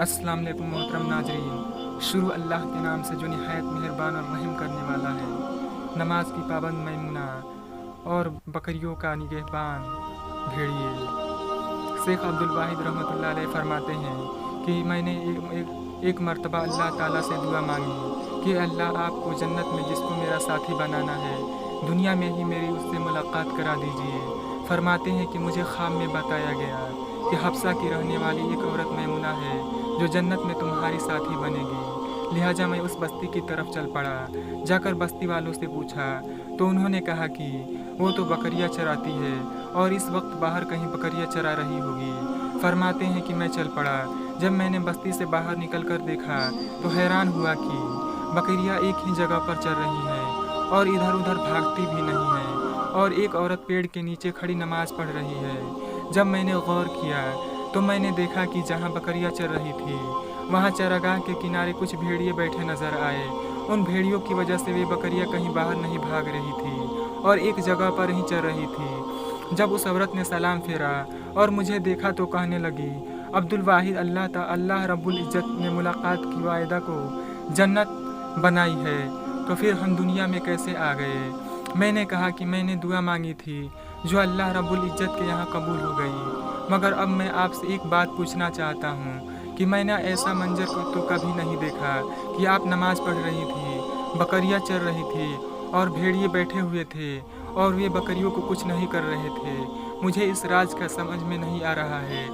السلام علیکم محترم ناظرین، شروع اللہ کے نام سے جو نہایت مہربان اور رحم کرنے والا ہے۔ نماز کی پابند میمونہ اور بکریوں کا نگہبان بھیڑیے شیخ عبدالواحد رحمۃ اللہ علیہ فرماتے ہیں کہ میں نے ایک مرتبہ اللہ تعالیٰ سے دعا مانگی کہ اللہ آپ کو جنت میں جس کو میرا ساتھی بنانا ہے دنیا میں ہی میری اس سے ملاقات کرا دیجیے۔ فرماتے ہیں کہ مجھے خواب میں بتایا گیا کہ حبشہ کی رہنے والی ایک عورت میمونہ ہے جو جنت میں تمہاری ساتھی بنے گی۔ لہٰذا میں اس بستی کی طرف چل پڑا۔ جا کر بستی والوں سے پوچھا تو انہوں نے کہا کہ وہ تو بکریاں چراتی ہے اور اس وقت باہر کہیں بکریاں چرا رہی ہوگی۔ فرماتے ہیں کہ میں چل پڑا۔ جب میں نے بستی سے باہر نکل کر دیکھا تو حیران ہوا کہ بکریاں ایک ہی جگہ پر چر رہی ہیں اور ادھر ادھر بھاگتی بھی نہیں ہیں، اور ایک عورت پیڑ کے نیچے کھڑی نماز پڑھ رہی ہے۔ جب میں نے غور کیا تو میں نے دیکھا کہ جہاں بکریاں چر رہی تھی وہاں چراگاہ کے کنارے کچھ بھیڑیے بیٹھے نظر آئے۔ ان بھیڑیوں کی وجہ سے وہ بکریاں کہیں باہر نہیں بھاگ رہی تھی اور ایک جگہ پر ہی چر رہی تھی۔ جب اس عورت نے سلام پھیرا اور مجھے دیکھا تو کہنے لگی، عبدالواحد، اللہ رب العزت نے ملاقات کی وعدہ کو جنت بنائی ہے تو پھر ہم دنیا میں کیسے آ گئے؟ میں نے کہا کہ میں نے دعا مانگی تھی جو اللہ رب العزت کے یہاں قبول ہو گئی، مگر اب میں آپ سے ایک بات پوچھنا چاہتا ہوں کہ میں نے ایسا منظر تو کبھی نہیں دیکھا کہ آپ نماز پڑھ رہی تھی، بکریاں چر رہی تھی اور بھیڑیے بیٹھے ہوئے تھے اور وہ بکریوں کو کچھ نہیں کر رہے تھے۔ مجھے اس راز کا سمجھ میں نہیں آ رہا ہے۔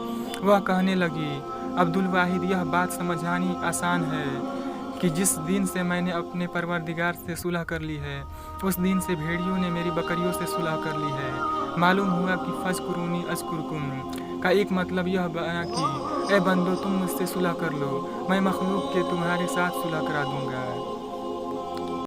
وہ کہنے لگی، عبدالواحد، یہ بات سمجھانی آسان ہے کہ جس دن سے میں نے اپنے پروردگار سے صلح کر لی ہے اس دن سے بھیڑیوں نے میری بکریوں سے صلح کر لی ہے۔ معلوم ہوا کہ فذکرونی اذکرکم کا ایک مطلب یہ بنا کہ اے بندو تم مجھ سے صلح کر لو، میں مخلوق کے تمہارے ساتھ صلح کرا دوں گا۔